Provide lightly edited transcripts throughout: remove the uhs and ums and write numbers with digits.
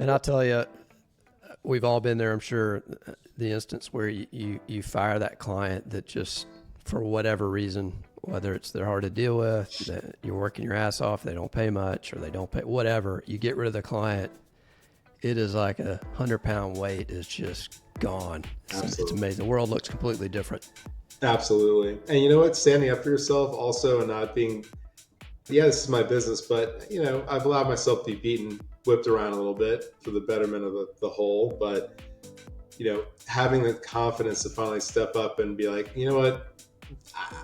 And I'll tell you, we've all been there, I'm sure, the instance where you fire that client that just, for whatever reason, whether it's they're hard to deal with, that you're working your ass off, they don't pay much, or they don't pay, whatever, you get rid of the client, it is like 100-pound weight is just gone. It's amazing. The world looks completely different. Absolutely. And you know what? Standing up for yourself also and not being, yeah, this is my business, but, I've allowed myself to be beaten, whipped around a little bit for the betterment of the whole. But, having the confidence to finally step up and be like, you know what?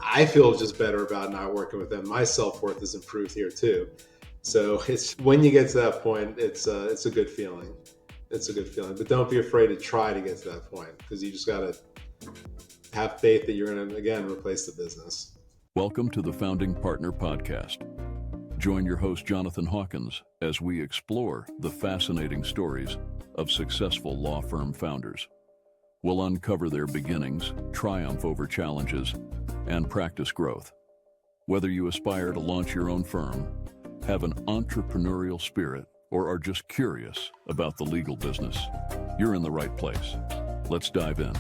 I feel just better about not working with them. My self-worth is improved here too. So it's when you get to that point, it's a good feeling. It's a good feeling, but don't be afraid to try to get to that point, because you just got to have faith that you're going to, again, replace the business. Welcome to the Founding Partner Podcast. Join your host, Jonathan Hawkins, as we explore the fascinating stories of successful law firm founders. We'll uncover their beginnings, triumph over challenges, and practice growth. Whether you aspire to launch your own firm, have an entrepreneurial spirit, or are just curious about the legal business, you're in the right place. Let's dive in.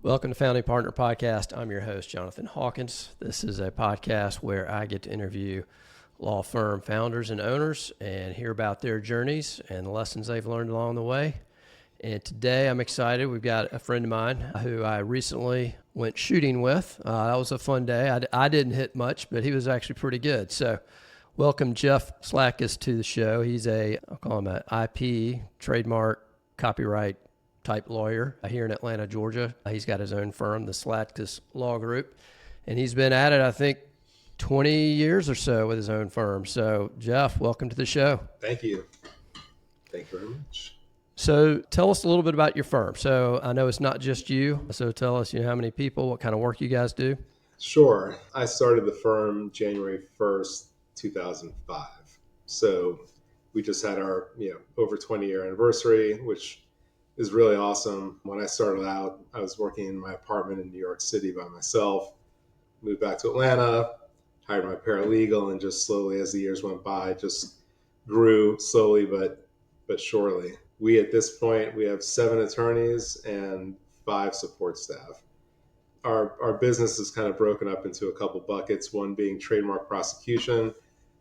Welcome to Founding Partner Podcast. I'm your host, Jonathan Hawkins. This is a podcast where I get to interview law firm founders and owners and hear about their journeys and the lessons they've learned along the way. And today I'm excited. We've got a friend of mine who I recently went shooting with. That was a fun day. I didn't hit much, but he was actually pretty good. So welcome Jeff Sladkus to the show. He's I'll call him an IP, trademark, copyright type lawyer here in Atlanta, Georgia. He's got his own firm, the Sladkus Law Group, and he's been at it, I think, 20 years or so with his own firm. So Jeff, welcome to the show. Thank you. Thank you very much. So tell us a little bit about your firm. So I know it's not just you. So tell us, how many people, what kind of work you guys do? Sure. I started the firm January 1st, 2005. So we just had our, over 20-year anniversary, which is really awesome. When I started out, I was working in my apartment in New York City by myself, moved back to Atlanta, hired my paralegal, and just slowly as the years went by, just grew slowly but surely. At this point, we have 7 attorneys and 5 support staff. Our business is kind of broken up into a couple buckets, one being trademark prosecution,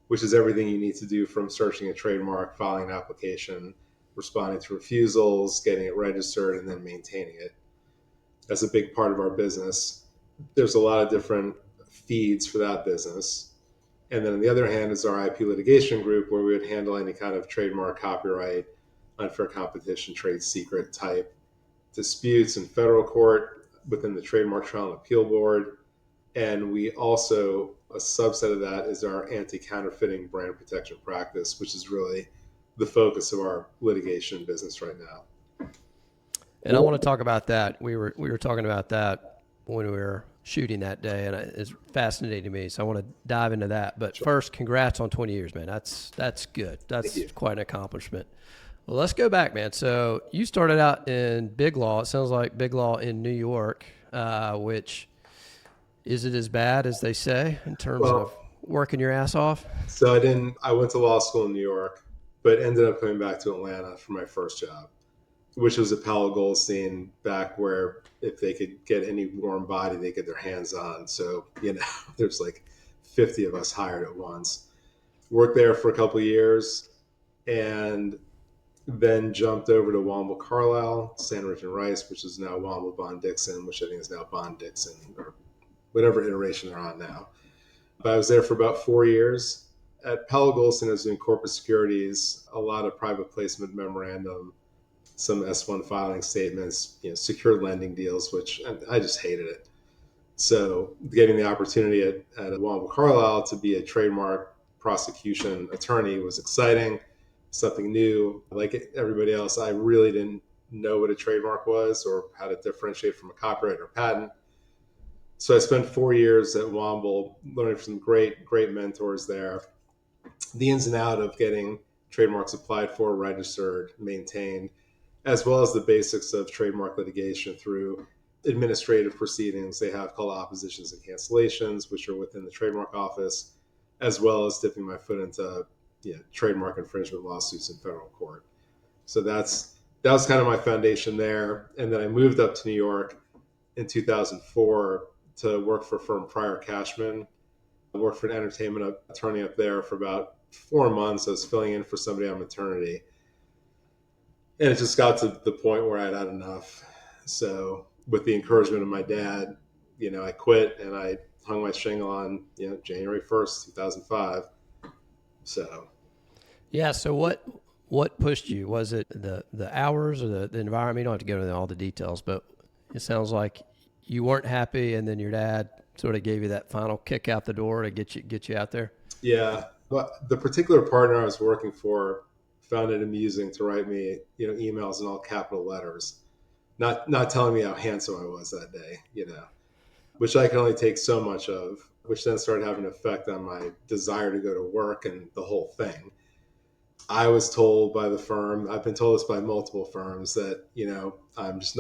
which is everything you need to do from searching a trademark, filing an application, responding to refusals, getting it registered, and then maintaining it. That's a big part of our business. There's a lot of different feeds for that business. And then on the other hand is our IP litigation group, where we would handle any kind of trademark, copyright, unfair competition, trade secret type disputes in federal court within the Trademark Trial and Appeal Board. And we also, a subset of that is our anti-counterfeiting brand protection practice, which is really the focus of our litigation business right now. And I want to talk about that. We were talking about that when we were shooting that day, and it's fascinating to me. So I want to dive into that. But First, congrats on 20 years, man. That's good. That's quite an accomplishment. Well, let's go back, man. So you started out in big law. It sounds like big law in New York, which, is it as bad as they say in terms of working your ass off? So I went to law school in New York, but ended up coming back to Atlanta for my first job, which was at Powell Goldstein, back where if they could get any warm body, they get their hands on. So, there's like 50 of us hired at once. Worked there for a couple of years and then jumped over to Womble Carlisle, Sandridge and Rice, which is now Womble Bond Dixon, which I think is now Bond Dixon, or whatever iteration they're on now. But I was there for about 4 years. At Powell Goldstein, I was doing corporate securities, a lot of private placement memorandum, some S1 filing statements, secured lending deals, which I just hated it. So getting the opportunity at Womble Carlisle to be a trademark prosecution attorney was exciting, something new. Like everybody else, I really didn't know what a trademark was or how to differentiate from a copyright or patent. So I spent 4 years at Womble learning from some great mentors there. The ins and out of getting trademarks applied for, registered, maintained, as well as the basics of trademark litigation through administrative proceedings they have called oppositions and cancellations, which are within the trademark office, as well as dipping my foot into trademark infringement lawsuits in federal court. So that was kind of my foundation there. And then I moved up to New York in 2004 to work for firm Pryor Cashman. I worked for an entertainment attorney up there for about 4 months. I was filling in for somebody on maternity. And it just got to the point where I'd had enough. So with the encouragement of my dad, I quit and I hung my shingle on, January 1st, 2005. So. Yeah. So what pushed you? Was it the hours or the environment? You don't have to go into all the details, but it sounds like you weren't happy, and then your dad sort of gave you that final kick out the door to get you out there. Yeah, but the particular partner I was working for found it amusing to write me, emails in all capital letters, not telling me how handsome I was that day, which I can only take so much of, which then started having an effect on my desire to go to work and the whole thing. I was told by the firm, I've been told this by multiple firms, that, I'm just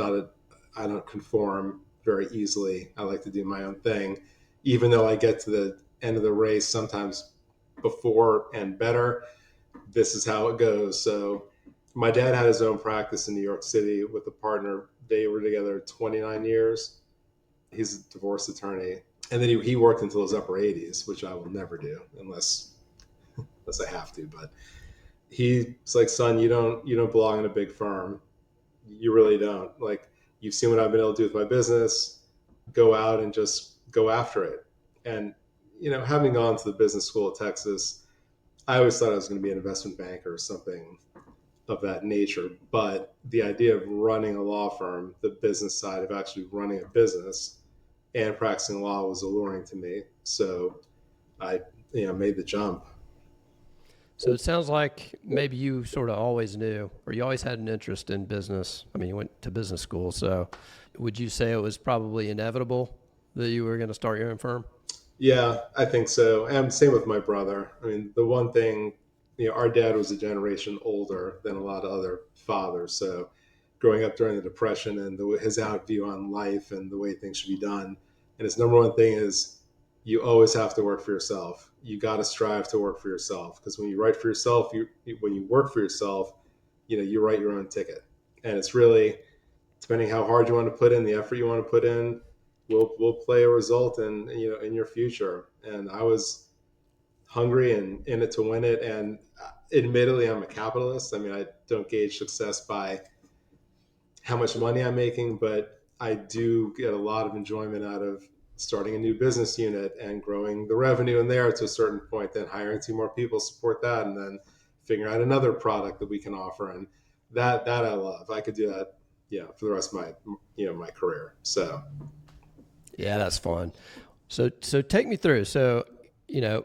I don't conform very easily. I like to do my own thing, even though I get to the end of the race sometimes before and better. This is how it goes. So my dad had his own practice in New York City with a partner. They were together 29 years. He's a divorce attorney. And then he worked until his upper 80s, which I will never do unless I have to. But he's like, son, you don't belong in a big firm. You really don't. Like, you've seen what I've been able to do with my business. Go out and just go after it. And, having gone to the business school at Texas, I always thought I was going to be an investment banker or something of that nature. But the idea of running a law firm, the business side of actually running a business and practicing law, was alluring to me. So I, made the jump. So it sounds like maybe you sort of always knew, or you always had an interest in business. I mean, you went to business school. So would you say it was probably inevitable that you were going to start your own firm? Yeah, I think so. And same with my brother. I mean, the one thing, our dad was a generation older than a lot of other fathers. So growing up during the Depression and his out view on life and the way things should be done. And his number one thing is, you always have to work for yourself. You got to strive to work for yourself, because when you write for yourself, when you work for yourself, you write your own ticket. And it's really, depending how hard you want to put in, the effort you want to put in, will play a result in your future. And I was hungry and in it to win it. And admittedly, I'm a capitalist. I mean, I don't gauge success by how much money I'm making, but I do get a lot of enjoyment out of starting a new business unit and growing the revenue in there to a certain point, then hiring 2 more people, support that, and then figure out another product that we can offer. And that I love. I could do that, for the rest of my, my career. So. Yeah, that's fun. So take me through. So,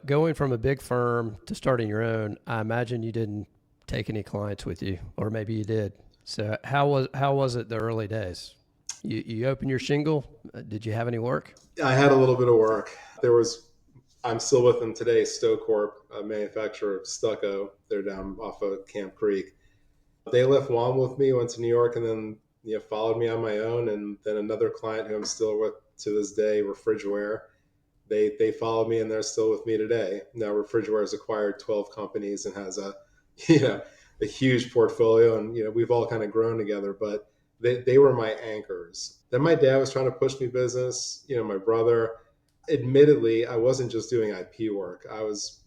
going from a big firm to starting your own, I imagine you didn't take any clients with you, or maybe you did. So how was it the early days? You opened your shingle. Did you have any work? I had a little bit of work. I'm still with them today, StoCorp, a manufacturer of stucco. They're down off of Camp Creek. They left Wam with me, went to New York, and then followed me on my own. And then another client who I'm still with to this day, Refrigerware, they followed me, and they're still with me today. Now Refrigerware has acquired 12 companies and has a a huge portfolio, and we've all kind of grown together. But they were my anchors. Then my dad was trying to push me business. My brother, admittedly, I wasn't just doing IP work. I was,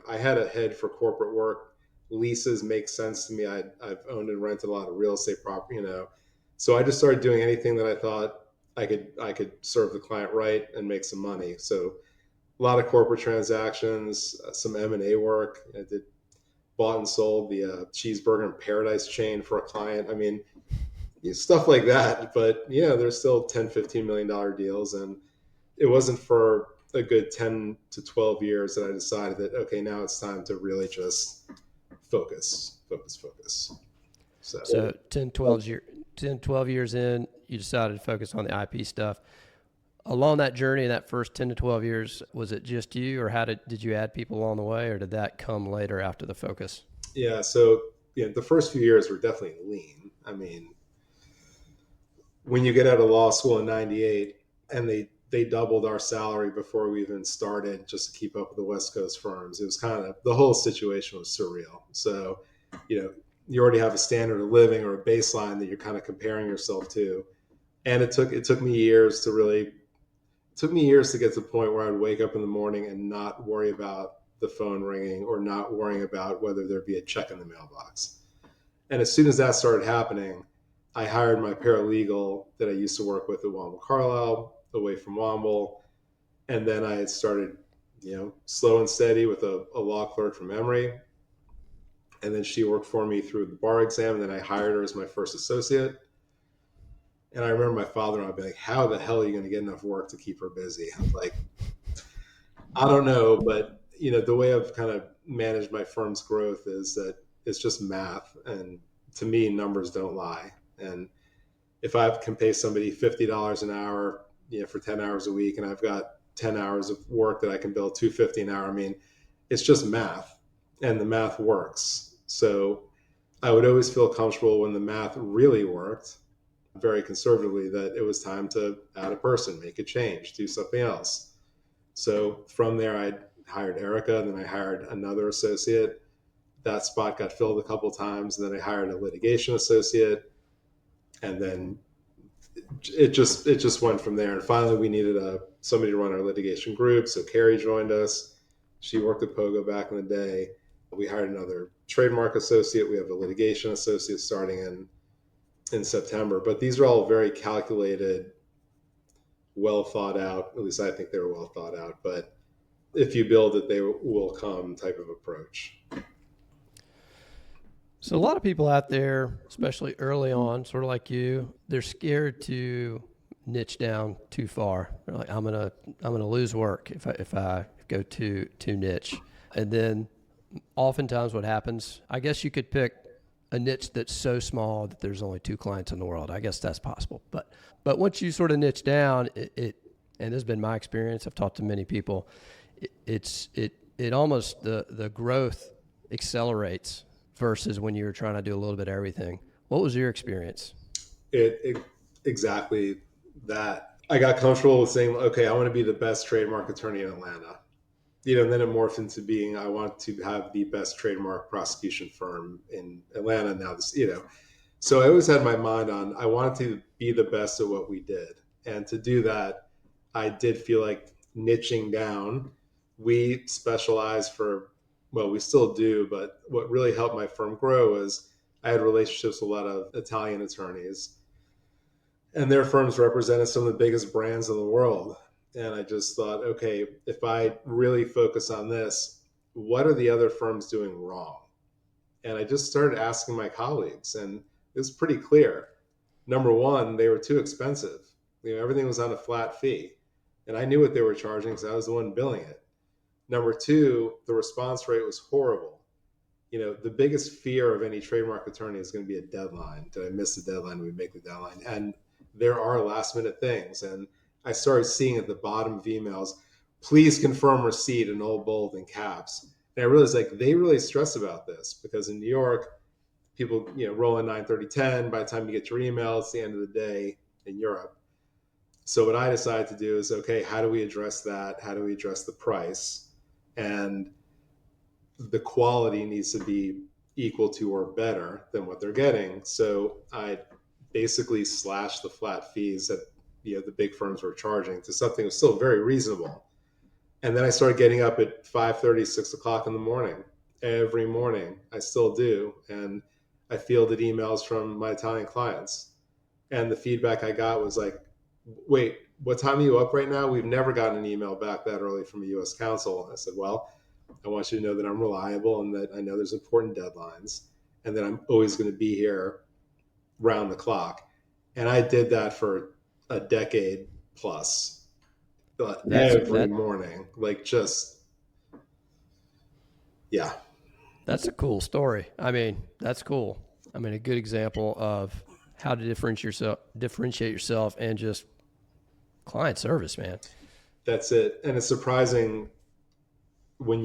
I had a head for corporate work. Leases make sense to me. I've owned and rented a lot of real estate property, So I just started doing anything that I thought I could serve the client right and make some money. So a lot of corporate transactions, some M&A work. I bought and sold the cheeseburger in paradise chain for a client. I mean, stuff like that. But there's still $10, $15 million deals. And it wasn't for a good 10 to 12 years that I decided that, okay, now it's time to really just focus. So 10, 12 years in, you decided to focus on the IP stuff. Along that journey, that first 10 to 12 years, was it just you, or did you add people along the way, or did that come later after the focus? Yeah. So the first few years were definitely lean. I mean, when you get out of law school in 98 and they they doubled our salary before we even started just to keep up with the West Coast firms. It was kind of, the whole situation was surreal. So, you already have a standard of living or a baseline that you're kind of comparing yourself to. And it took me years to get to the point where I'd wake up in the morning and not worry about the phone ringing or not worrying about whether there'd be a check in the mailbox. And as soon as that started happening, I hired my paralegal that I used to work with at Womble Carlisle away from Womble. And then I had started, slow and steady with a law clerk from Emory. And then she worked for me through the bar exam. And then I hired her as my first associate. And I remember my father and I'd be like, how the hell are you going to get enough work to keep her busy? I'm like, I don't know. But, the way I've kind of managed my firm's growth is that it's just math. And to me, numbers don't lie. And if I can pay somebody $50 an hour, for 10 hours a week, and I've got 10 hours of work that I can bill $250 an hour, I mean, it's just math, and the math works. So I would always feel comfortable when the math really worked, very conservatively, that it was time to add a person, make a change, do something else. So from there, I hired Erica, and then I hired another associate. That spot got filled a couple of times, and then I hired a litigation associate, and then it just went from there. And finally, we needed somebody to run our litigation group, so Carrie joined us. She worked at Pogo back in the day. We hired another trademark associate. We have a litigation associate starting in September. But these are all very calculated, well thought out. At least I think they were well thought out. But if you build it, they will come type of approach. So a lot of people out there, especially early on, sort of like you, they're scared to niche down too far. They're like, I'm gonna lose work if I go too niche. And then oftentimes what happens, I guess you could pick a niche that's so small that there's only 2 clients in the world. I guess that's possible. But once you sort of niche down, it and this has been my experience, I've talked to many people, it almost, the growth accelerates versus when you were trying to do a little bit of everything. What was your experience? It exactly that. I got comfortable with saying, okay, I want to be the best trademark attorney in Atlanta. And then it morphed into being, I want to have the best trademark prosecution firm in Atlanta now. So I always had my mind on, I wanted to be the best at what we did. And to do that, I did feel like niching down. We specialize for, well, we still do, but what really helped my firm grow was I had relationships with a lot of Italian attorneys, and their firms represented some of the biggest brands in the world. And I just thought, okay, if I really focus on this, what are the other firms doing wrong? And I just started asking my colleagues, and it was pretty clear. Number one, they were too expensive. Everything was on a flat fee, and I knew what they were charging because I was the one billing it. Number two, the response rate was horrible. The biggest fear of any trademark attorney is going to be a deadline. Did I miss the deadline? Did we make the deadline? And there are last minute things. And I started seeing at the bottom of emails, please confirm receipt in old bold and caps. And I realized they really stress about this because in New York, people, roll in 9/30/10. By the time you get your email, it's the end of the day in Europe. So what I decided to do is, okay, how do we address that? How do we address the price? And the quality needs to be equal to or better than what they're getting. So I basically slashed the flat fees that the big firms were charging to something that was still very reasonable. And then I started getting up at 5:30, 6 o'clock in the morning. Every morning, I still do. And I fielded emails from my Italian clients. And the feedback I got was like, wait, what time are you up right now? We've never gotten an email back that early from a U.S. counsel. And I said, well, I want you to know that I'm reliable and that I know there's important deadlines and that I'm always going to be here round the clock. And I did that for a decade plus. Every morning, yeah. That's a cool story. I mean, that's cool. I mean, a good example of how to differentiate yourself and just client service, man. That's it. And it's surprising when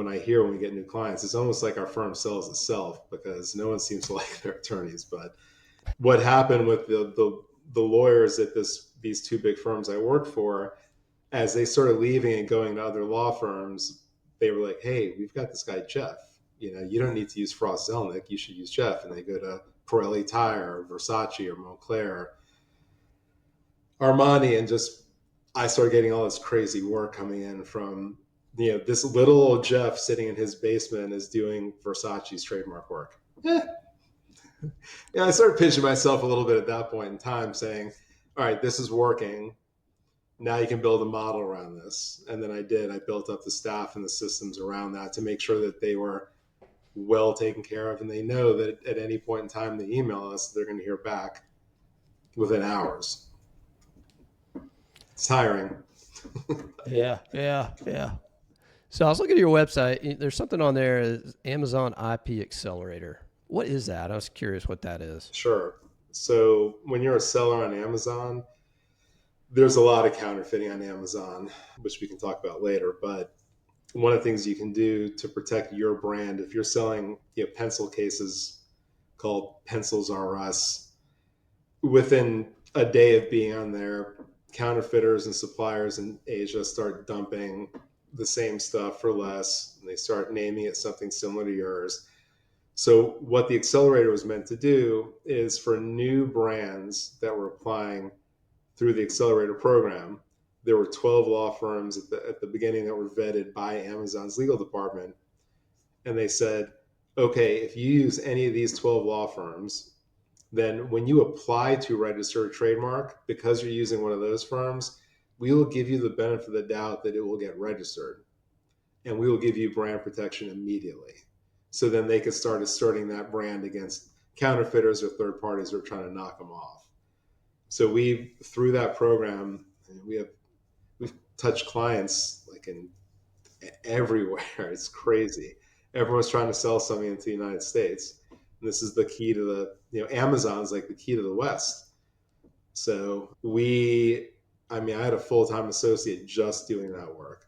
I hear when we get new clients, it's almost like our firm sells itself because no one seems to like their attorneys. But what happened with the lawyers at this these two big firms I worked for, as they started leaving and going to other law firms, they were like, hey, we've got this guy, Jeff. You don't need to use Frost Zelnick. You should use Jeff. And they go to Pirelli Tire, or Versace, or Moncler, Armani, and just, I started getting all this crazy work coming in from, this little old Jeff sitting in his basement is doing Versace's trademark work. I started pinching myself a little bit at that point in time, saying, all right, this is working. Now you can build a model around this. And then I did. I built up the staff and the systems around that to make sure that they were well taken care of. And they know that at any point in time they email us, they're going to hear back within hours. It's tiring. Yeah. So I was looking at your website. There's something on there, Amazon IP Accelerator. What is that? I was curious what that is. Sure. So when you're a seller on Amazon, there's a lot of counterfeiting on Amazon, which we can talk about later. But one of the things you can do to protect your brand, if you're selling pencil cases called Pencils R Us, within a day of being on there, counterfeiters and suppliers in Asia start dumping the same stuff for less, and they start naming it something similar to yours. So what the accelerator was meant to do is for new brands that were applying through the accelerator program, there were 12 law firms at the beginning that were vetted by Amazon's legal department. And they said, okay, if you use any of these 12 law firms, then when you apply to register a trademark, because you're using one of those firms, we will give you the benefit of the doubt that it will get registered. And we will give you brand protection immediately. So then they could start asserting that brand against counterfeiters or third parties who are trying to knock them off. So through that program, we've touched clients like in everywhere. It's crazy. Everyone's trying to sell something into the United States. And this is the key to Amazon's like the key to the West. So I had a full-time associate just doing that work.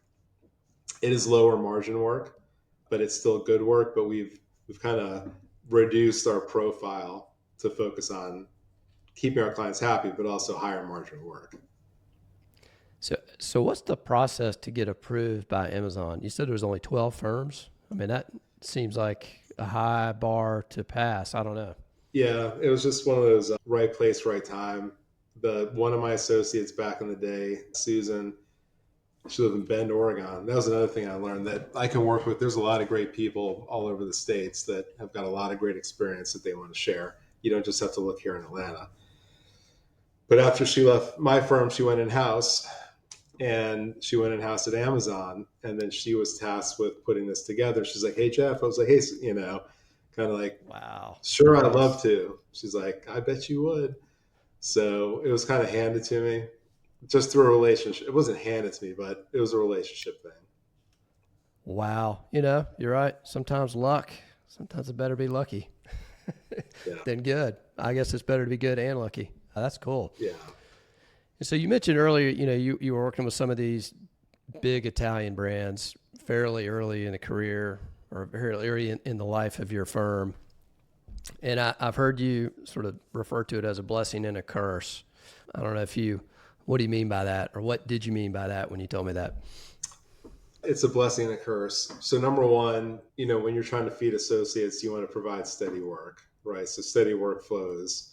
It is lower margin work, but it's still good work. But we've kind of reduced our profile to focus on keeping our clients happy, but also higher margin work. So what's the process to get approved by Amazon? You said there was only 12 firms. I mean, that seems like a high bar to pass. I don't know. Yeah, it was just one of those right place, right time. One of my associates back in the day, Susan, she lived in Bend, Oregon. That was another thing I learned, that I can work with. There's a lot of great people all over the States that have got a lot of great experience that they want to share. You don't just have to look here in Atlanta. But after she left my firm, she went in-house, and she went in-house at Amazon. And then she was tasked with putting this together. She's like, hey, Jeff. I was like, hey, kind of like, wow, sure, I'd love to. She's like, I bet you would. So it was kind of handed to me just through a relationship. It wasn't handed to me, but it was a relationship thing. Wow. You're right. Sometimes it better be lucky than good. I guess it's better to be good and lucky. That's cool. Yeah. And so you mentioned earlier, you were working with some of these big Italian brands fairly early in the career, or fairly early in the life of your firm. And I've heard you sort of refer to it as a blessing and a curse. I don't know what do you mean by that? Or what did you mean by that when you told me that? It's a blessing and a curse. So number one, when you're trying to feed associates, you want to provide steady work, right? So steady workflows.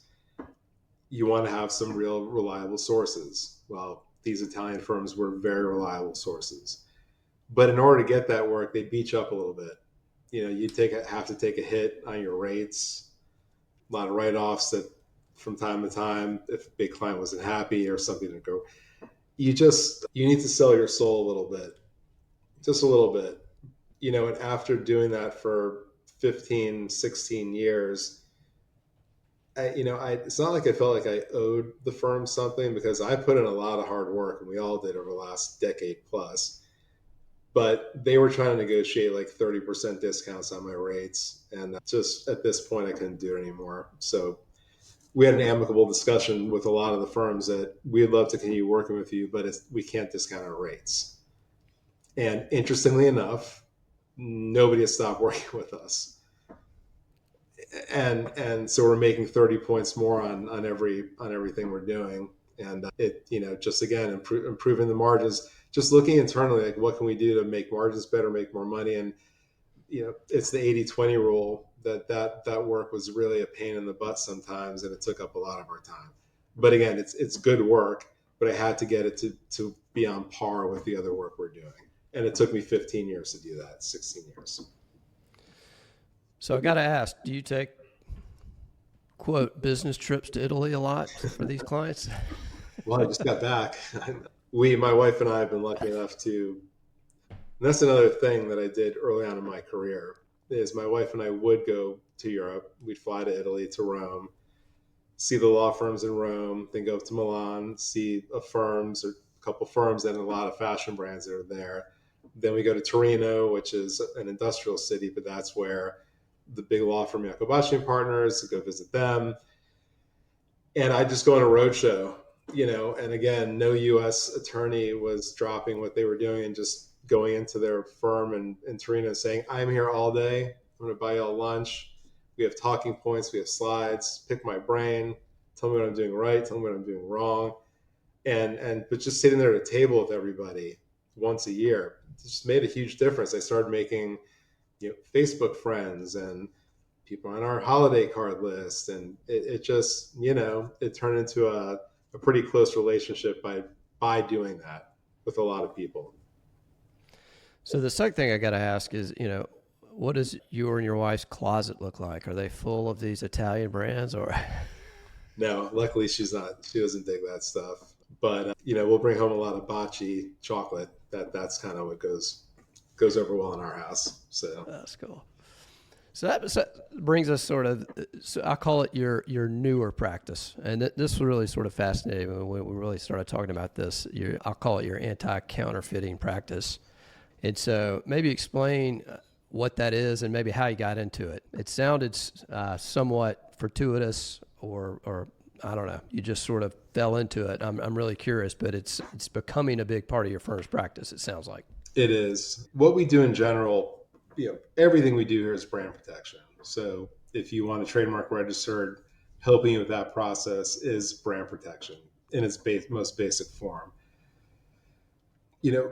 You want to have some real reliable sources. Well, these Italian firms were very reliable sources. But in order to get that work, they beat you up a little bit. You have to take a hit on your rates, a lot of write-offs that from time to time, if a big client wasn't happy or something didn't go, you need to sell your soul a little bit, just a little bit. And after doing that for 15, 16 years, it's not like I felt like I owed the firm something, because I put in a lot of hard work, and we all did over the last decade plus. But they were trying to negotiate like 30% discounts on my rates. And just at this point, I couldn't do it anymore. So we had an amicable discussion with a lot of the firms that we'd love to continue working with you, but we can't discount our rates. And interestingly enough, nobody has stopped working with us. And so we're making 30 points more on everything we're doing. And just again, improving the margins, just looking internally, like what can we do to make margins better, make more money. And, it's the 80-20 rule that work was really a pain in the butt sometimes. And it took up a lot of our time. But again, it's good work, but I had to get it to be on par with the other work we're doing. And it took me 15 years to do that, 16 years. So I got to ask, do you take, quote, business trips to Italy a lot for these clients? Well, I just got back. My wife and I have been lucky enough to, and that's another thing that I did early on in my career, is my wife and I would go to Europe. We'd fly to Italy, to Rome, see the law firms in Rome, then go to Milan, see a couple firms and a lot of fashion brands that are there. Then we go to Torino, which is an industrial city, but that's where the big law firm Jacobacci and Partners, to go visit them. And I just go on a roadshow, and again, no U.S. attorney was dropping what they were doing and just going into their firm in Torino and saying, I'm here all day. I'm going to buy you all lunch. We have talking points. We have slides. Pick my brain. Tell me what I'm doing right. Tell me what I'm doing wrong. But just sitting there at a table with everybody once a year just made a huge difference. I started making, Facebook friends and people on our holiday card list. And it just, it turned into a pretty close relationship by doing that with a lot of people. So the second thing I got to ask is, what does your and your wife's closet look like? Are they full of these Italian brands or? No, luckily she's not. She doesn't dig that stuff. But, we'll bring home a lot of bocce chocolate. That's kind of what goes over well in our house. So that's cool. So that brings us sort of, so I call it your newer practice. And this was really sort of fascinating when we really started talking about this. I'll call it your anti-counterfeiting practice. And so maybe explain what that is and maybe how you got into it. It sounded somewhat fortuitous or I don't know, you just sort of fell into it. I'm really curious, but it's becoming a big part of your firm's practice, it sounds like. It is. What we do in general, everything we do here is brand protection. So if you want a trademark registered, helping you with that process is brand protection in its most basic form.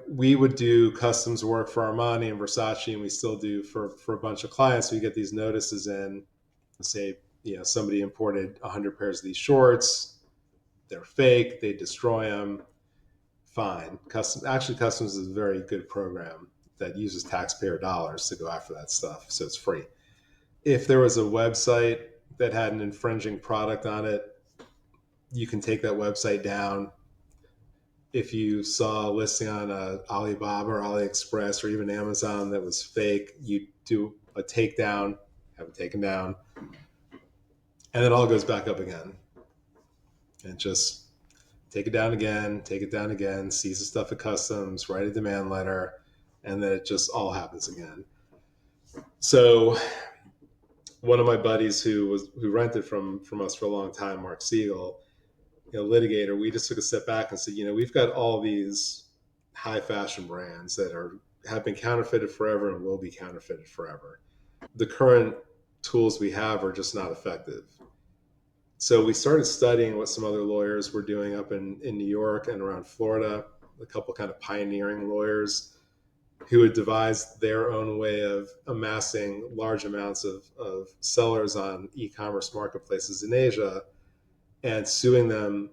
We would do customs work for Armani and Versace, and we still do for a bunch of clients. We get these notices in, say, somebody imported 100 pairs of these shorts. They're fake. They destroy them. Fine. Customs is a very good program that uses taxpayer dollars to go after that stuff, so it's free. If there was a website that had an infringing product on it, you can take that website down. If you saw a listing on Alibaba or AliExpress or even Amazon that was fake, you do a takedown, have it taken down, and it all goes back up again. And just take it down again, seize the stuff at customs, write a demand letter, and then it just all happens again. So one of my buddies who rented from us for a long time, Mark Siegel, litigator, we just took a step back and said, we've got all these high fashion brands that have been counterfeited forever and will be counterfeited forever. The current tools we have are just not effective. So we started studying what some other lawyers were doing up in New York and around Florida, a couple kind of pioneering lawyers who had devised their own way of amassing large amounts of sellers on e-commerce marketplaces in Asia and suing them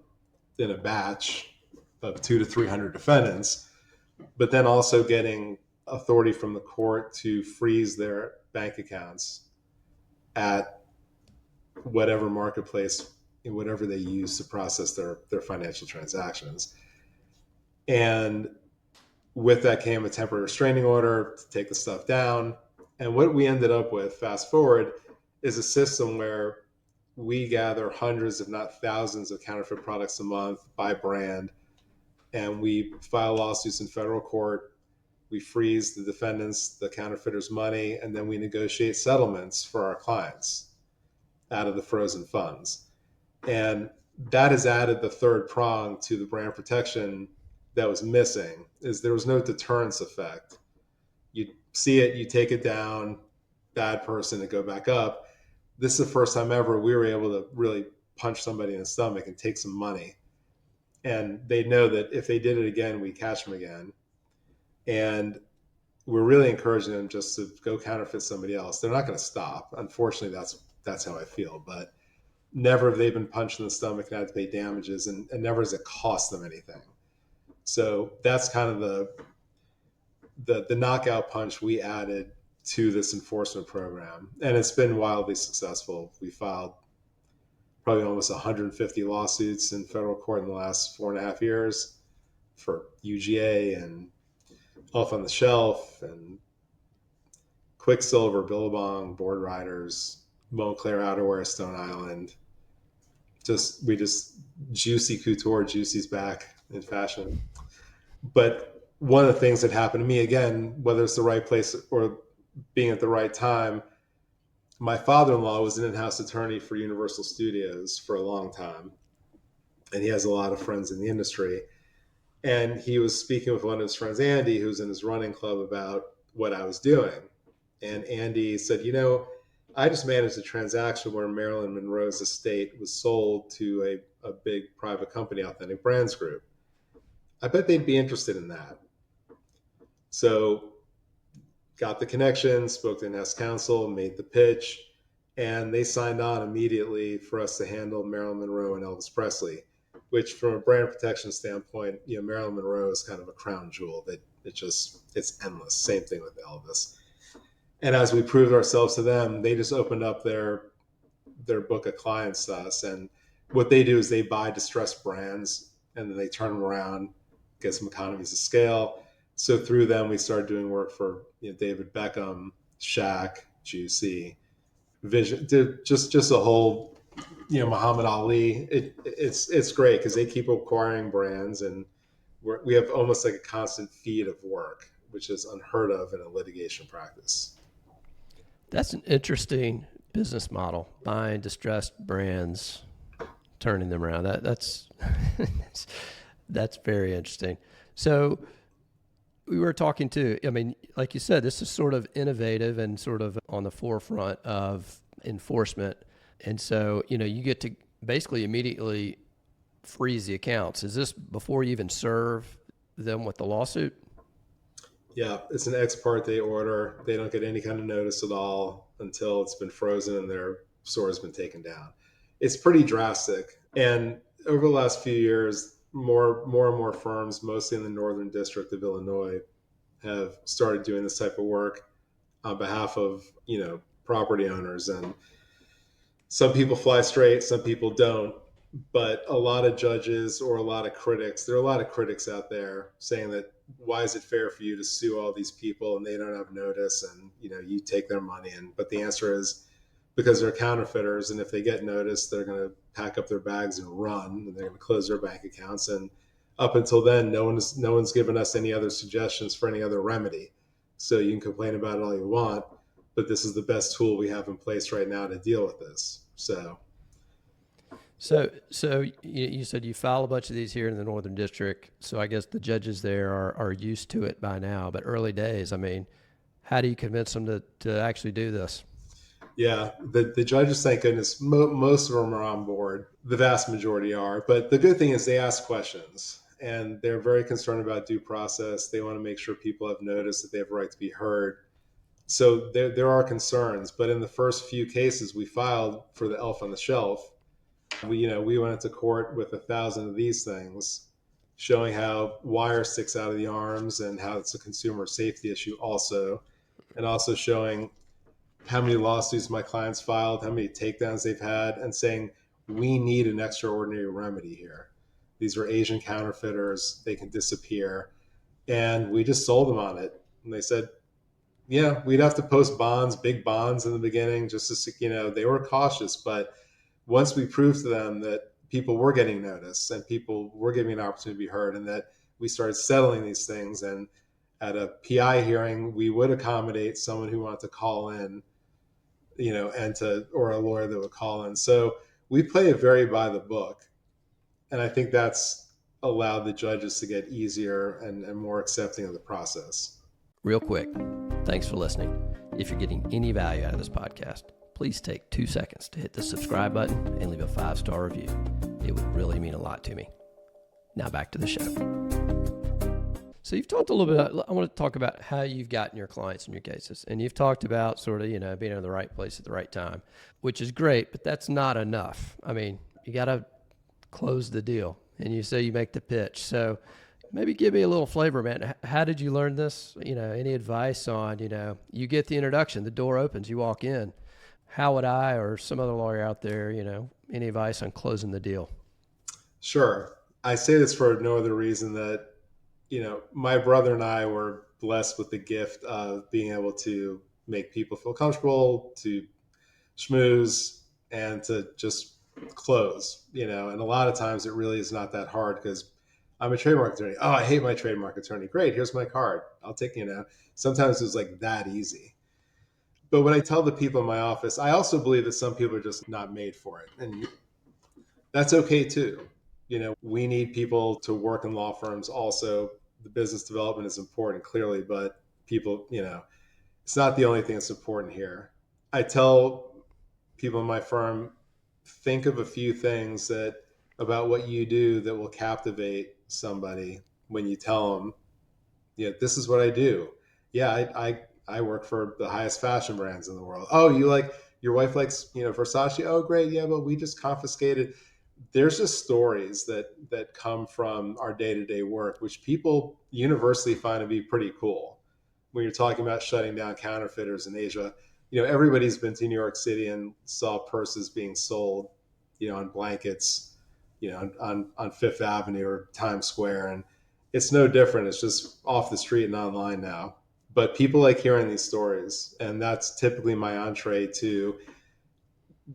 in a batch of 200 to 300 defendants, but then also getting authority from the court to freeze their bank accounts at whatever marketplace, whatever they use to process their financial transactions. And with that came a temporary restraining order to take the stuff down. And what we ended up with, fast forward, is a system where we gather hundreds, if not thousands, of counterfeit products a month by brand, and we file lawsuits in federal court. We freeze the defendants, the counterfeiters' money, and then we negotiate settlements for our clients out of the frozen funds. And that has added the third prong to the brand protection that was missing, is there was no deterrence effect. You see it, you take it down, bad person, to go back up. This is the first time ever we were able to really punch somebody in the stomach and take some money And they know that if they did it again, we catch them again. And we're really encouraging them just to go counterfeit somebody else. They're not going to stop. Unfortunately, that's how I feel. But never have they been punched in the stomach and had to pay damages, and never has it cost them anything. So that's kind of the knockout punch we added to this enforcement program. And it's been wildly successful. We filed probably almost 150 lawsuits in federal court in the last 4.5 years for UGA and Off on the Shelf and Quicksilver, Billabong, Board Riders, Montclair Outerwear, Stone Island. We just Juicy Couture, Juicy's back in fashion. But one of the things that happened to me, again, whether it's the right place or being at the right time, my father-in-law was an in-house attorney for Universal Studios for a long time. And he has a lot of friends in the industry. And he was speaking with one of his friends, Andy, who's in his running club, about what I was doing. And Andy said, I just managed a transaction where Marilyn Monroe's estate was sold to a big private company, Authentic Brands Group. I bet they'd be interested in that. So got the connection, spoke to in-house counsel, made the pitch, and they signed on immediately for us to handle Marilyn Monroe and Elvis Presley, which from a brand protection standpoint, Marilyn Monroe is kind of a crown jewel that it's endless. Same thing with Elvis. And as we proved ourselves to them, they just opened up their book of clients to us. And what they do is they buy distressed brands and then they turn them around, get some economies of scale. So through them, we started doing work for David Beckham, Shaq, Juicy, Vision, just a whole, Muhammad Ali. It's great because they keep acquiring brands, and we have almost like a constant feed of work, which is unheard of in a litigation practice. That's an interesting business model, buying distressed brands, turning them around. That's that's very interesting. So we were talking too, like you said, this is sort of innovative and sort of on the forefront of enforcement. And so, you get to basically immediately freeze the accounts. Is this before you even serve them with the lawsuit? Yeah, it's an ex parte order. They don't get any kind of notice at all until it's been frozen and their store has been taken down. It's pretty drastic. And over the last few years, more and more firms, mostly in the Northern District of Illinois, have started doing this type of work on behalf of, property owners. And some people fly straight, some people don't. But a lot of judges or a lot of critics, there are a lot of critics out there saying that, why is it fair for you to sue all these people and they don't have notice and, you take their money? But the answer is because they're counterfeiters. And if they get notice, they're going to pack up their bags and run, and they're going to close their bank accounts. And up until then, no one's given us any other suggestions for any other remedy. So you can complain about it all you want, but this is the best tool we have in place right now to deal with this. So you said you file a bunch of these here in the Northern District. So I guess the judges there are used to it by now, but early days, how do you convince them to actually do this? Yeah, the judges, thank goodness, most of them are on board. The vast majority are. But the good thing is they ask questions, and they're very concerned about due process. They want to make sure people have notice that they have a right to be heard. So there are concerns. But in the first few cases we filed for the Elf on the Shelf, we went into court with 1,000 of these things, showing how wire sticks out of the arms and how it's a consumer safety issue also, and also showing how many lawsuits my clients filed, how many takedowns they've had, and saying we need an extraordinary remedy here. These are Asian counterfeiters. They can disappear. And we just sold them on it. And they said, yeah, we'd have to post bonds, big bonds in the beginning, just to, they were cautious. But once we proved to them that people were getting notice and people were giving an opportunity to be heard, and that we started settling these things, and at a PI hearing, we would accommodate someone who wanted to call in, or a lawyer that would call in. So we play it very by the book. And I think that's allowed the judges to get easier and more accepting of the process. Real quick, thanks for listening. If you're getting any value out of this podcast, please take 2 seconds to hit the subscribe button and leave a 5-star review. It would really mean a lot to me. Now back to the show. So you've talked a little bit, I want to talk about how you've gotten your clients in your cases. And you've talked about sort of, being in the right place at the right time, which is great, but that's not enough. I mean, you got to close the deal, and you say you make the pitch. So maybe give me a little flavor, man. How did you learn this? Any advice on, you get the introduction, the door opens, you walk in. How would I or some other lawyer out there, any advice on closing the deal? Sure. I say this for no other reason that, my brother and I were blessed with the gift of being able to make people feel comfortable, to schmooze, and to just close, and a lot of times it really is not that hard because I'm a trademark attorney. Oh, I hate my trademark attorney. Great. Here's my card. I'll take, sometimes it's like that easy. But when I tell the people in my office, I also believe that some people are just not made for it. And that's okay too. We need people to work in law firms also. The business development is important, clearly, but people, it's not the only thing that's important here. I tell people in my firm, think of a few things about what you do that will captivate somebody when you tell them, this is what I do. Yeah, I work for the highest fashion brands in the world. Oh, your wife likes, Versace. Oh, great. Yeah, but we just confiscated. There's just stories that come from our day-to-day work, which people universally find to be pretty cool. When you're talking about shutting down counterfeiters in Asia, everybody's been to New York City and saw purses being sold, on blankets, on Fifth Avenue or Times Square. And it's no different. It's just off the street and online now. But people like hearing these stories. And that's typically my entree to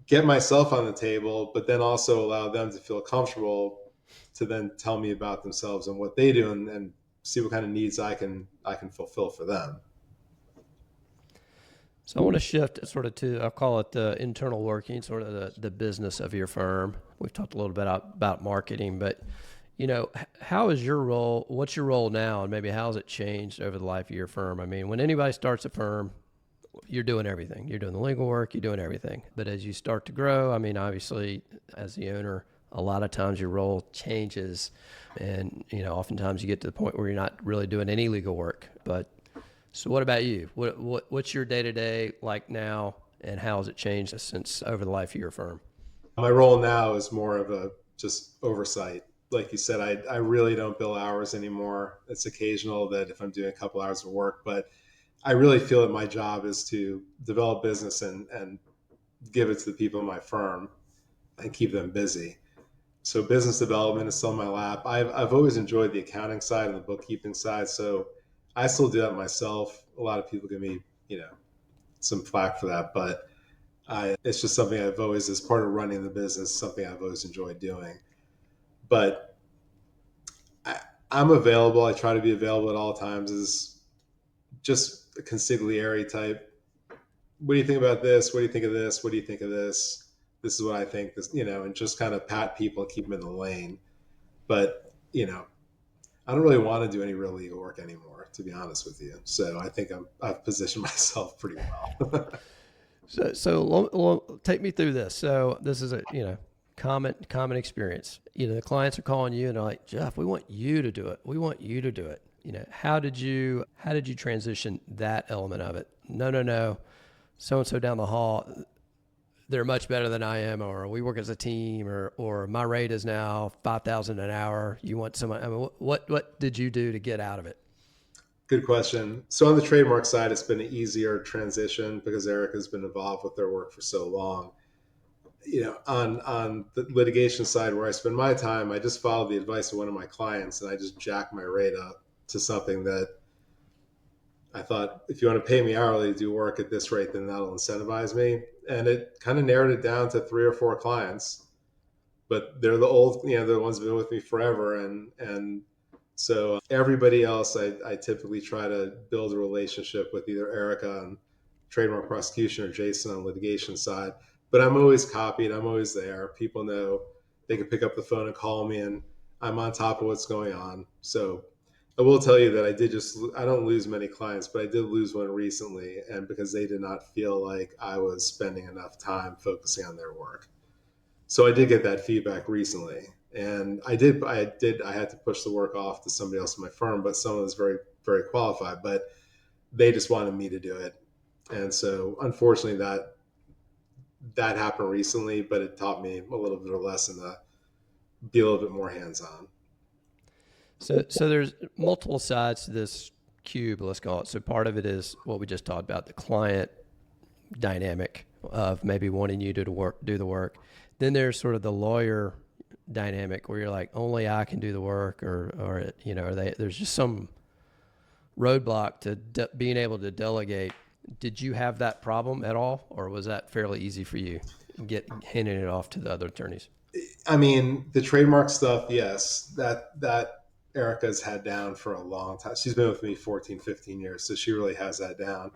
get myself on the table, but then also allow them to feel comfortable to then tell me about themselves and what they do and see what kind of needs I can fulfill for them. So I want to shift sort of to, I'll call it the internal working, sort of the business of your firm. We've talked a little bit about marketing, but how is your role? What's your role now? And maybe how has it changed over the life of your firm? I mean, when anybody starts a firm, you're doing everything. You're doing the legal work, you're doing everything. But as you start to grow, I mean, obviously as the owner, a lot of times your role changes and, oftentimes you get to the point where you're not really doing any legal work. But so what about you? What's your day-to-day like now, and how has it changed since over the life of your firm? My role now is more of a just oversight. Like you said, I really don't bill hours anymore. It's occasional that if I'm doing a couple hours of work, but I really feel that my job is to develop business and give it to the people in my firm and keep them busy. So business development is still in my lap. I've always enjoyed the accounting side and the bookkeeping side. So I still do that myself. A lot of people give me, some flack for that, but it's just something I've always, as part of running the business, something I've always enjoyed doing. But I'm available. I try to be available at all times. Is just a consigliere type. What do you think about this? What do you think of this? What do you think of this? This is what I think. This, and just kind of pat people and keep them in the lane. But I don't really want to do any real legal work anymore, to be honest with you. So I think I've positioned myself pretty well. So take me through this. So this is a common experience. The clients are calling you and they're like, Jeff, we want you to do it. We want you to do it. How did you transition that element of it? No. So-and-so down the hall, they're much better than I am, or we work as a team, or my rate is now $5,000 an hour. You want someone, I mean, what did you do to get out of it? Good question. So on the trademark side, it's been an easier transition because Erica's been involved with their work for so long. On the litigation side where I spend my time, I just followed the advice of one of my clients and I just jacked my rate up to something that I thought, if you want to pay me hourly to do work at this rate, then that'll incentivize me. And it kind of narrowed it down to 3 or 4 clients, but they're the old, they're the ones who've been with me forever. And so everybody else, I typically try to build a relationship with either Erica on trademark prosecution or Jason on litigation side. But I'm always copied. I'm always there. People know they can pick up the phone and call me, and I'm on top of what's going on. So I will tell you that I don't lose many clients, but I did lose one recently, and because they did not feel like I was spending enough time focusing on their work. So I did get that feedback recently. And I had to push the work off to somebody else in my firm, but someone was very, very qualified, but they just wanted me to do it. And so unfortunately that happened recently, but it taught me a little bit of a lesson to be a little bit more hands-on. So there's multiple sides to this cube, let's call it. So part of it is what we just talked about, the client dynamic of maybe wanting you to do the work. Then there's sort of the lawyer dynamic where you're like, only I can do the work, or there's just some roadblock to being able to delegate. Did you have that problem at all, or was that fairly easy for you, handing it off to the other attorneys? I mean, the trademark stuff, yes, that Erica's had down for a long time. She's been with me 14, 15 years, so she really has that down.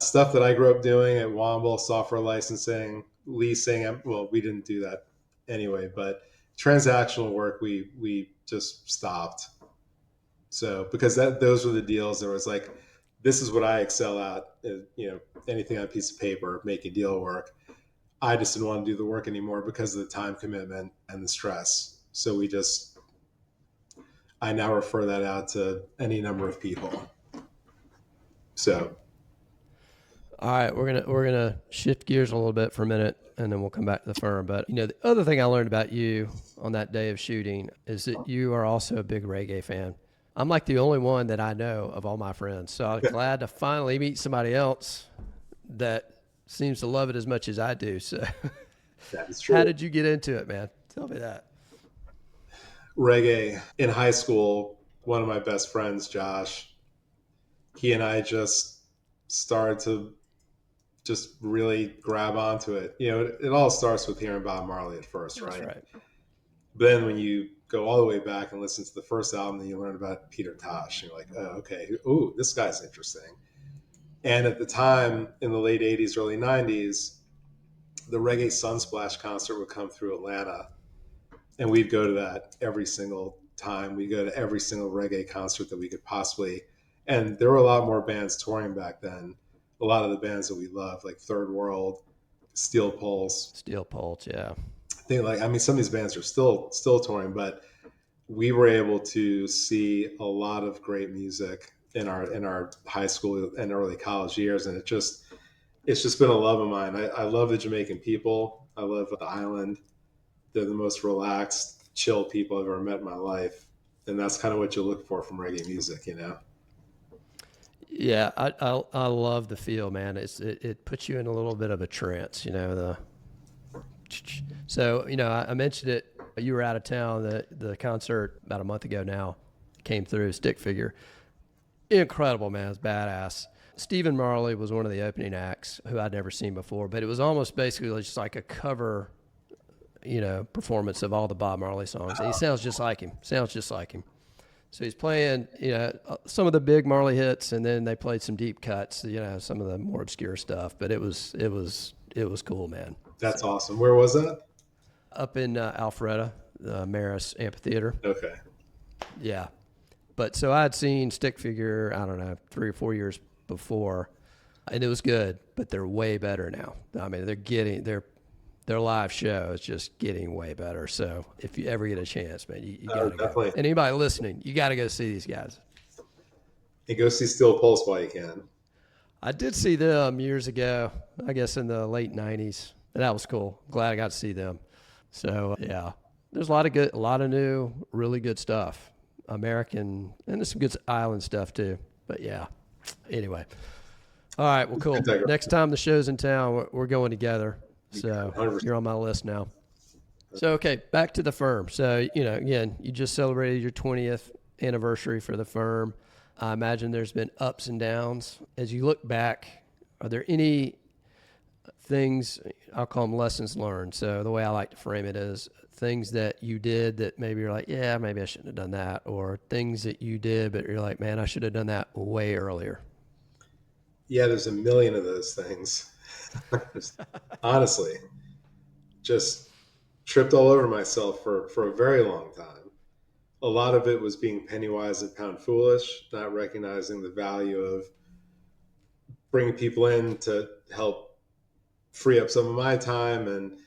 Stuff that I grew up doing at Womble, software licensing, leasing, well, we didn't do that anyway, but transactional work, we just stopped. So, because those were the deals, there was like, this is what I excel at, anything on a piece of paper, making deal work. I just didn't want to do the work anymore because of the time commitment and the stress. So I now refer that out to any number of people. So, all right, we're gonna shift gears a little bit for a minute, and then we'll come back to the firm. But the other thing I learned about you on that day of shooting is that you are also a big reggae fan. I'm like the only one that I know of all my friends, so I'm glad to finally meet somebody else that seems to love it as much as I do. So, that is true. How did you get into it, man? Tell me that. Reggae in high school. One of my best friends, Josh, he and I just started to just really grab onto it. It all starts with hearing Bob Marley at first, right? That's right. But then when you go all the way back and listen to the first album, then you learn about Peter Tosh. You're like, oh, okay. Ooh, this guy's interesting. And at the time, in the late 80s, early 90s, the Reggae Sunsplash concert would come through Atlanta. And we'd go to that every single time. We'd go to every single reggae concert that we could possibly. And there were a lot more bands touring back then. A lot of the bands that we loved, like Third World, Steel Pulse. Yeah. Some of these bands are still touring, but we were able to see a lot of great music in our high school and early college years, and it's just been a love of mine. I love the Jamaican people. I love the island. They're the most relaxed, chill people I've ever met in my life, and that's kind of what you look for from reggae music, Yeah, I love the feel, man. It puts you in a little bit of a trance, So, I mentioned it. You were out of town. The concert about a month ago now came through. Stick Figure, incredible, man. It's badass. Stephen Marley was one of the opening acts who I'd never seen before, but it was almost basically just like a cover, performance of all the Bob Marley songs. And he sounds just like him. So he's playing, some of the big Marley hits, and then they played some deep cuts, some of the more obscure stuff. But it was cool, man. That's awesome. Where was that? Up in Alpharetta, the Maris Amphitheater. Okay. Yeah. But so I had seen Stick Figure, I don't know, 3 or 4 years before, and it was good, but they're way better now. I mean, their live show is just getting way better. So if you ever get a chance, man, you got to go. And anybody listening, you got to go see these guys. And go see Steel Pulse while you can. I did see them years ago, I guess in the late 90s. And that was cool. Glad I got to see them. So, yeah, there's a lot of new, really good stuff. American, and there's some good island stuff too. But yeah, anyway. All right, well, cool. Next time the show's in town, we're going together. So 100%. You're on my list now. So, okay, back to the firm. So, again, you just celebrated your 20th anniversary for the firm. I imagine there's been ups and downs. As you look back, are there any things, I'll call them lessons learned. So the way I like to frame it is things that you did that maybe you're like, yeah, maybe I shouldn't have done that, or things that you did, but you're like, man, I should have done that way earlier. Yeah, there's a million of those things. Honestly, just tripped all over myself for a very long time. A lot of it was being penny wise and pound foolish, not recognizing the value of bringing people in to help free up some of my time, and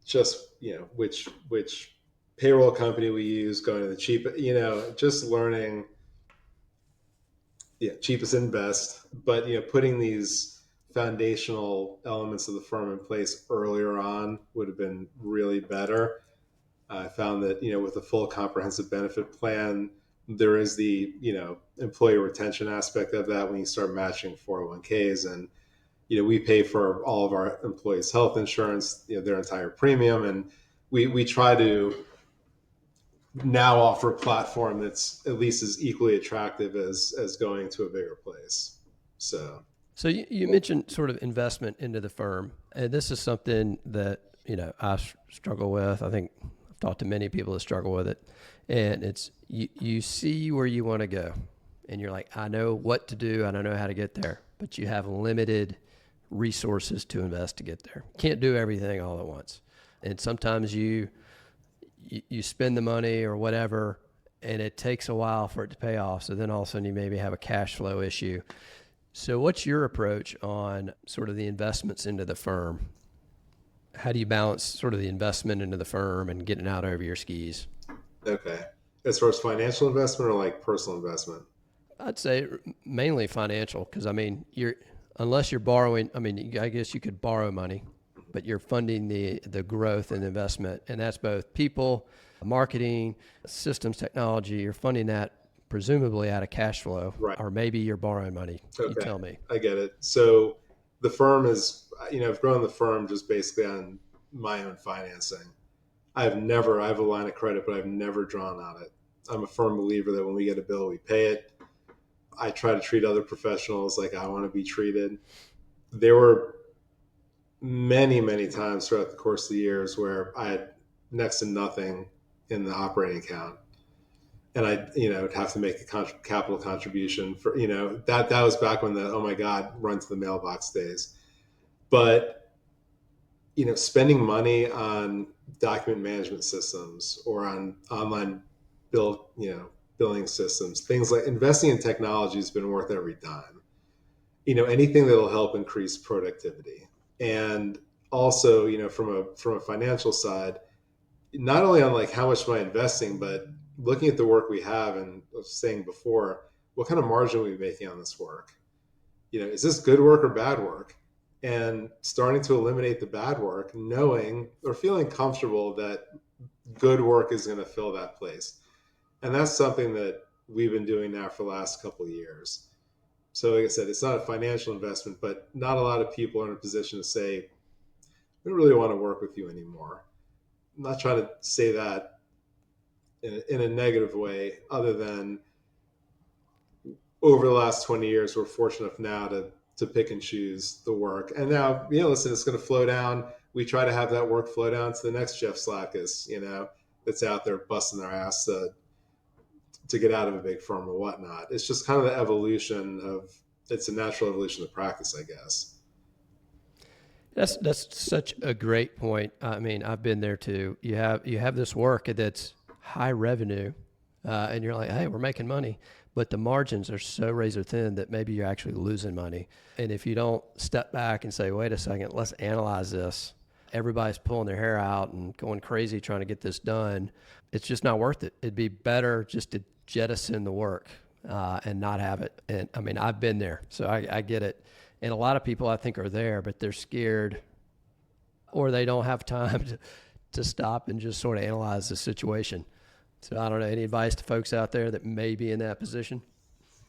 just, which payroll company we use, going to the cheap, just learning, cheapest and best, but, putting these foundational elements of the firm in place earlier on would have been really better. I found that, with a full comprehensive benefit plan, there is the, employee retention aspect of that when you start matching 401ks. And, we pay for all of our employees' health insurance, their entire premium. And we try to now offer a platform that's at least as equally attractive as going to a bigger place. So you mentioned sort of investment into the firm, and this is something that, I struggle with. I think I've talked to many people that struggle with it, and it's you see where you want to go, and you're like, I know what to do, and I know how to get there, but you have limited resources to invest to get there. You can't do everything all at once, and sometimes you spend the money or whatever, and it takes a while for it to pay off. So then all of a sudden you maybe have a cash flow issue. So what's your approach on sort of the investments into the firm? How do you balance sort of the investment into the firm and getting out over your skis? Okay. As far as financial investment or like personal investment? I'd say mainly financial, because unless you're borrowing, I guess you could borrow money, but you're funding the growth and investment, and that's both people, marketing, systems, technology. You're funding that presumably out of cash flow, right? Or maybe you're borrowing money. Okay. You tell me. I get it. So the firm is, I've grown the firm just basically on my own financing. I have a line of credit, but I've never drawn on it. I'm a firm believer that when we get a bill, we pay it. I try to treat other professionals like I want to be treated. There were many, many times throughout the course of the years where I had next to nothing in the operating account. And I, would have to make a capital contribution for, that was back when the, oh my God, run to the mailbox days. But, spending money on document management systems or on online billing systems, things like investing in technology has been worth every dime. Anything that'll help increase productivity. And also, from a financial side, not only on like how much am I investing, but looking at the work we have and saying before, what kind of margin are we making on this work? Is this good work or bad work? And starting to eliminate the bad work, knowing or feeling comfortable that good work is going to fill that place. And that's something that we've been doing now for the last couple of years. So like I said, it's not a financial investment, but not a lot of people are in a position to say, we don't really want to work with you anymore. I'm not trying to say that in a negative way, other than over the last 20 years, we're fortunate enough now to pick and choose the work. And now, listen, it's going to flow down. We try to have that work flow down to the next Jeff Sladkus, that's out there busting their ass to get out of a big firm or whatnot. It's just kind of the evolution it's a natural evolution of practice, I guess. That's such a great point. I've been there too. You have this work that's high revenue, and you're like, hey, we're making money, but the margins are so razor thin that maybe you're actually losing money. And if you don't step back and say, wait a second, let's analyze this. Everybody's pulling their hair out and going crazy trying to get this done. It's just not worth it. It'd be better just to jettison the work and not have it. And I've been there, so I get it. And a lot of people I think are there, but they're scared or they don't have time to stop and just sort of analyze the situation. So I don't know, any advice to folks out there that may be in that position?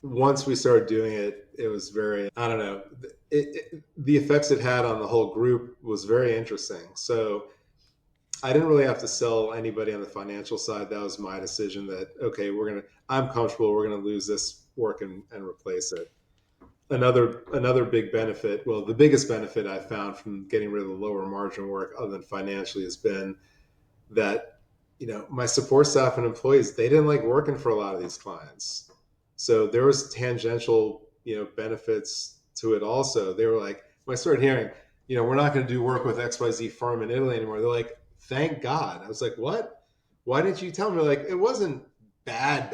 Once we started doing it, it was very, I don't know, the effects it had on the whole group was very interesting. So I didn't really have to sell anybody on the financial side. That was my decision that, okay, I'm comfortable, we're going to lose this work and replace it. Another big benefit, well, the biggest benefit I found from getting rid of the lower margin work other than financially has been that, my support staff and employees, they didn't like working for a lot of these clients. So there was tangential, benefits to it also. They were like, when I started hearing, we're not going to do work with XYZ firm in Italy anymore. They're like, thank God. I was like, what? Why didn't you tell me? Like, it wasn't bad,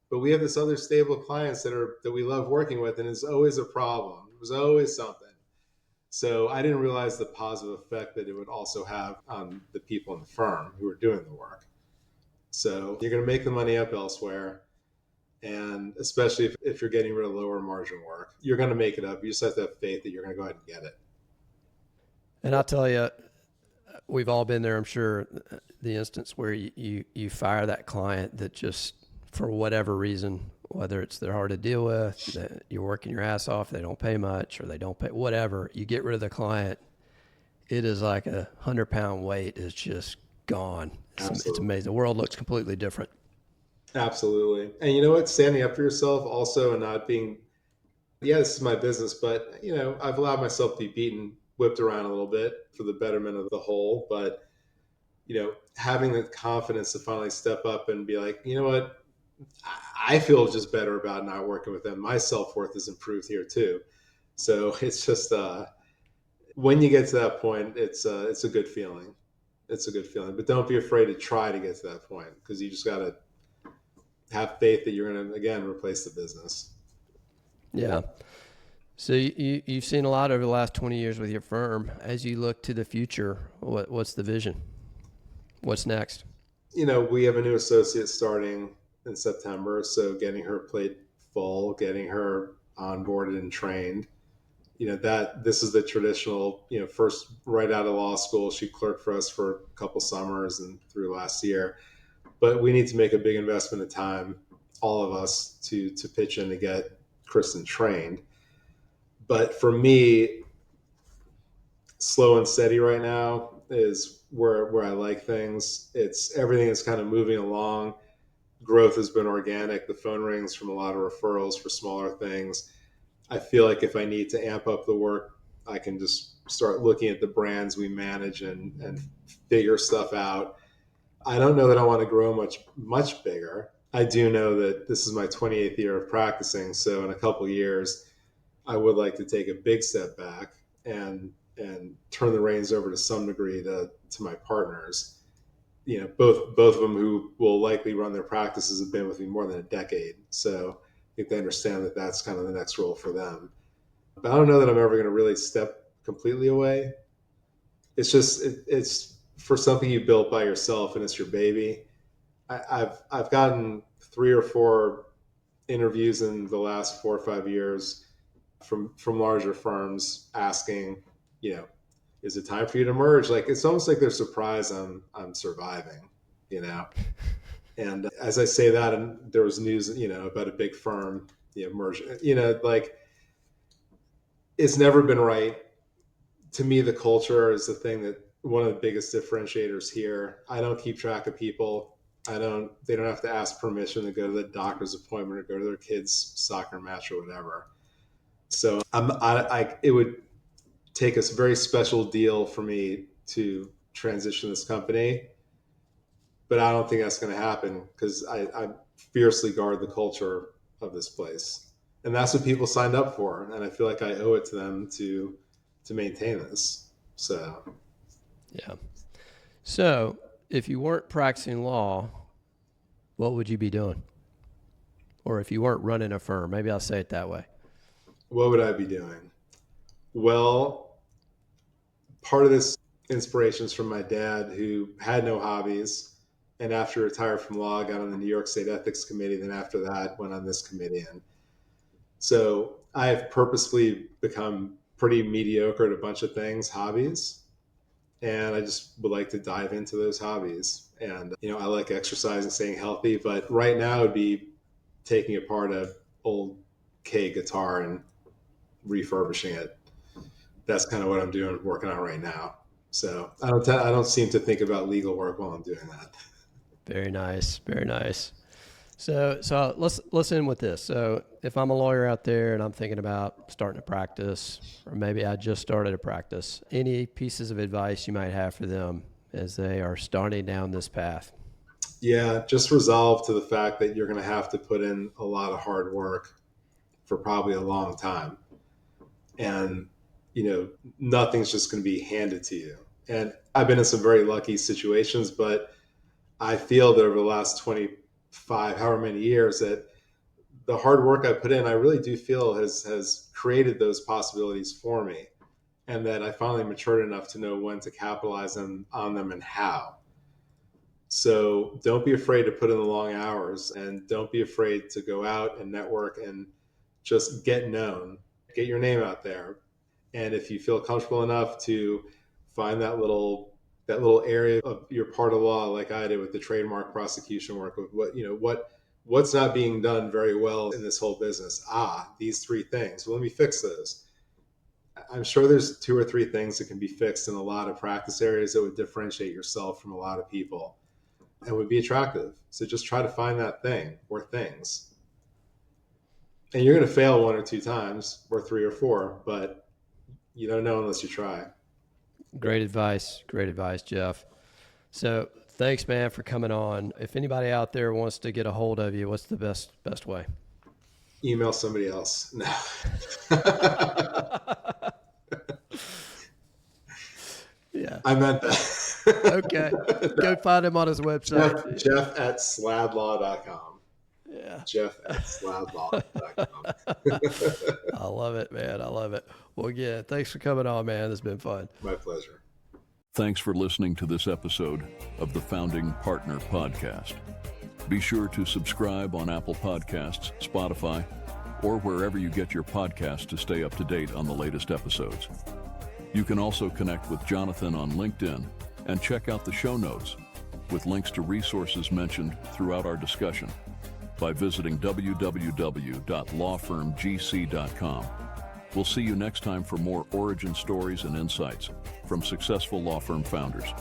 but we have this other stable clients that we love working with, and it's always a problem. It was always something. So I didn't realize the positive effect that it would also have on the people in the firm who are doing the work. So you're going to make the money up elsewhere. And especially if you're getting rid of lower margin work, you're going to make it up. You just have to have faith that you're going to go ahead and get it. And I'll tell you, we've all been there, I'm sure, the instance where you fire that client that just, for whatever reason, whether it's they're hard to deal with, that you're working your ass off, they don't pay much, or they don't pay, whatever, you get rid of the client, it is like 100-pound weight is just gone. It's amazing. The world looks completely different. Absolutely. And you know what? Standing up for yourself also, and not being, yeah, this is my business, but I've allowed myself to be whipped around a little bit for the betterment of the whole. But, having the confidence to finally step up and be like, you know what? I feel just better about not working with them. My self-worth is improved here too. So it's just, when you get to that point, it's a good feeling. It's a good feeling, but don't be afraid to try to get to that point, because you just got to have faith that you're going to, again, replace the business. Yeah. So you've seen a lot over the last 20 years with your firm. As you look to the future, what's the vision? What's next? We have a new associate starting in September. So getting her plate full, getting her onboarded and trained, that this is the traditional, first right out of law school, she clerked for us for a couple summers and through last year. But we need to make a big investment of time, all of us, to pitch in to get Kristen trained. But for me, slow and steady right now is where I like things. It's everything is kind of moving along. Growth has been organic. The phone rings from a lot of referrals for smaller things. I feel like if I need to amp up the work, I can just start looking at the brands we manage and figure stuff out. I don't know that I want to grow much bigger. I do know that this is my 28th year of practicing. So in a couple of years, I would like to take a big step back and turn the reins over to some degree to my partners. Both of them, who will likely run their practices, have been with me more than a decade. So I think they understand that that's kind of the next role for them. But I don't know that I'm ever going to really step completely away. It's just, it's for something you built by yourself and it's your baby. I've gotten 3 or 4 interviews in the last 4 or 5 years from larger firms asking, is it time for you to merge? Like, it's almost like they're surprised I'm surviving, And as I say that, and there was news, about a big firm, merging, like, it's never been right. To me, the culture is the thing that one of the biggest differentiators here. I don't keep track of people. They don't have to ask permission to go to the doctor's appointment or go to their kid's soccer match or whatever. So it would take a very special deal for me to transition this company, but I don't think that's going to happen, because I fiercely guard the culture of this place, and that's what people signed up for, and I feel like I owe it to them to maintain this. So, yeah. So if you weren't practicing law, what would you be doing? Or if you weren't running a firm, maybe I'll say it that way. What would I be doing? Well, part of this inspiration is from my dad, who had no hobbies, and after retired from law, got on the New York State Ethics Committee. Then after that, went on this committee. And so I have purposefully become pretty mediocre at a bunch of things, hobbies. And I just would like to dive into those hobbies. And, I like exercising, staying healthy. But right now it would be taking apart an old K guitar and refurbishing it. That's kind of what I'm doing, working on right now. So I don't seem to think about legal work while I'm doing that. Very nice. Very nice. So let's end with this. So if I'm a lawyer out there and I'm thinking about starting a practice, or maybe I just started a practice, any pieces of advice you might have for them as they are starting down this path? Yeah, just resolve to the fact that you're going to have to put in a lot of hard work for probably a long time. And, nothing's just going to be handed to you. And I've been in some very lucky situations, but I feel that over the last 25, however many years, that the hard work I put in, I really do feel has created those possibilities for me. and that I finally matured enough to know when to capitalize on them and how. So don't be afraid to put in the long hours, and don't be afraid to go out and network and just get known, get your name out there. And if you feel comfortable enough to find that little area of your part of law, like I did with the trademark prosecution work, with what's not being done very well in this whole business. These 3 things. Well, let me fix those. I'm sure there's 2 or 3 things that can be fixed in a lot of practice areas that would differentiate yourself from a lot of people and would be attractive. So just try to find that thing or things. And you're going to fail 1 or 2 times, or 3 or 4, but you don't know unless you try. Great advice, Jeff. So thanks, man, for coming on. If anybody out there wants to get a hold of you, what's the best way? Email somebody else. No. Yeah. I meant that. Okay. Go find him on his website. Jeff at sladlaw.com. Yeah. Jeff at sladlaw.com. I love it, man. I love it. Well, again, thanks for coming on, man. This has been fun. My pleasure. Thanks for listening to this episode of the Founding Partner Podcast. Be sure to subscribe on Apple Podcasts, Spotify, or wherever you get your podcasts to stay up to date on the latest episodes. You can also connect with Jonathan on LinkedIn and check out the show notes with links to resources mentioned throughout our discussion by visiting www.lawfirmgc.com. We'll see you next time for more origin stories and insights from successful law firm founders.